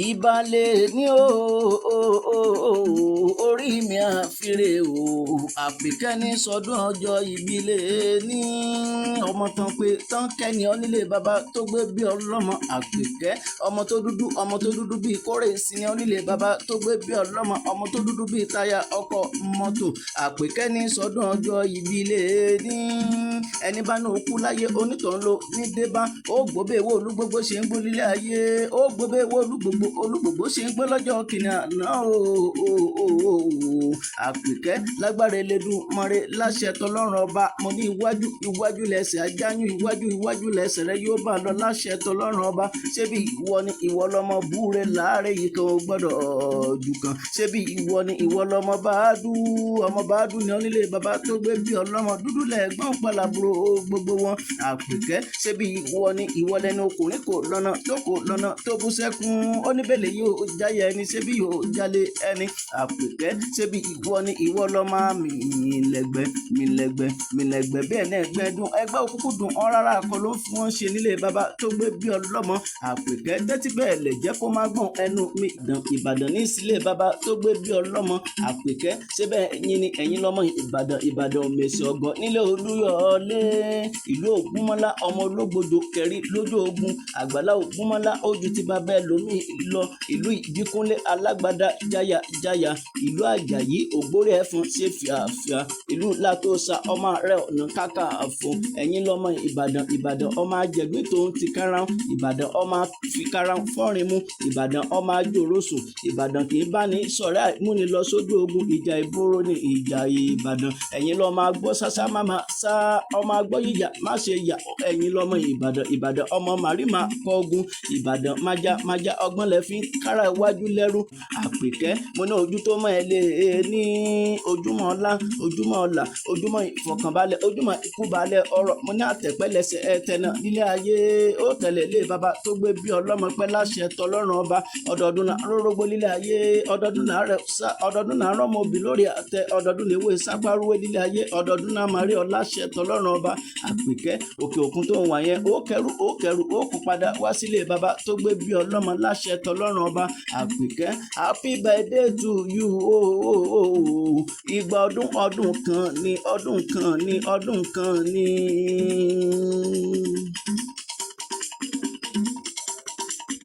ìbàlẹ̀ ní orí mi àfirè o àpèkẹ́ ní sọdún ọjọ́ ìbílẹ̀ ní ọmọ tán pé tán kẹ́ni ọ nílé bàbá tó gbé bí ọlọ́mọ àpèkẹ́ ọmọ tó dúdú bíi kórè sí ni ọ nílé bàbá tó gbé bí ọlọ́mọ ọmọ tó dúdú bíi táyà ọkọ̀ mọ́tò àpèkẹ́ ní sọdún ọjọ́ ìbílẹ̀ ní ẹni bá ní òkú láyé onítàn ló ní débá ó gbóbé wo olúgbogbo ṣe ń gbó lílé ayé ó gbóbé wo olúgbogbo ṣe ń gbó lọ́jọ́ kìnìún àná àpèkẹ́ lágbára Elédùmarè láṣẹ tọlọ́run ọba mo ní iwájú lẹ́sẹ̀ ajáyún iwájú lẹ́sẹ̀ rẹ yóò bá lọ láṣẹ tọlọ́run ọba ṣebí ìwọ ni ìwọ lọmọ búre láàárẹ̀ yìí kan ò gbọ́dọ̀ jù kan ṣebí ìwọ ni ìwọ lọmọ ọmọ bàádù ni onílé bàbá tó gbé bí ọlọ́mọ dúdú lẹ́gbọ́n pàlàbúrò gbogbo wọn àpèkẹ́ ṣebí ìwọ ni ìwọ lẹnu ọkùnrin kò lọ́nà tó bú sẹ́kún oníbẹ̀lẹ̀ yóò jáyẹ ẹni ṣebí yóò jálé ẹni àpèkẹ́ ṣebí ìwọ ni ìwọ lọmọ mìlẹ̀gbẹ́ bẹ́ẹ̀ náà gbẹ́dùn ẹgbẹ́ òkúkú dùn ọ́n rárá kọ́ ló fún wọn ṣe nílé bàbá tó gbé bí ọlọ́mọ àpèkẹ́ tẹ́tí bẹ́ẹ̀ lè jẹ́ kó má gbọ́n ẹnu mi dàn Ìbàdàn ní sílé bàbá tó gbé bí ọlọ́mọ àpèkẹ́ síbẹ̀ ẹ̀yin ni ẹ̀yin lọ́mọ Ìbàdàn mèsì ọ̀gbọ́n nílé Olúyọ̀lé ìlú Ògúnmọ́lá ọmọ ológbòdo kẹrí lójú ogun àgbàlá Ògúnmọ́lá ojú ti bàbá ẹlòmíì lọ ìlú Ìdíkúnlé alágbádá jáyà ìlú Àjàyí ògbórí ẹ̀fọn ṣe fìàfìà ìlú Látòsà ọmọ rẹ̀ ọ̀nà Kakanfò ẹ̀yin lọ́mọ Ìbàdàn ọmọ ajẹ̀gbín tó ń ti kárán Ìbàdàn ọmọ fi kárán fọ́rin mú Ìbàdàn ọmọ ajòròsùn Ìbàdàn kì í bá ní sọ̀rẹ́ àìmúni lọ sójú ogun ìjà ìbòrò ní ìjà Ìbàdàn ẹ̀yin lọ́mọ agbọ́ sásá máma sá ọmọ agbọ́ yíyà má ṣe yà ẹ̀yin lọ́mọ Ìbàdàn ọmọ màrímà kọ́ ogun Ìbàdàn májá ọgbọ́n lẹ fi kára iwájú lẹ́rú àpèkẹ́ mo ní ojú tó mọ́ ẹ lé ní ojúmọ́ ọ̀la ojúmọ́ ìfọ̀kànbalẹ̀ ojúmọ́ ìkúbalẹ̀ ọ̀rọ̀ mo ní àtẹ̀pẹ́lẹsẹ̀ ẹ̀tẹ̀nà nílé ayé ó tẹ̀lé lé bàbá tó gbé bí ọlọ́mọ pẹ́ láṣẹ tọlọ́run ọba ọdọọdún náà rórógbó nílé ayé ọdọọdún náà rẹ̀ sá ọdọọdún náà rọ́mọ òbí lórí àtẹ ọdọọdún lè wé sápárúwé nílé ayé ọdọọdún náà máa rí ọláṣẹ tọlọ́run ọba àpèkẹ́ òkè òkun tó ń wà yẹn ó kẹrù ó kó padà wá sílé bàbá tó gbé bí ọlọ́mọ láṣẹ tọlọ́run ọba àpèkẹ́ happy birthday to you ìgbà ọdún kan ní.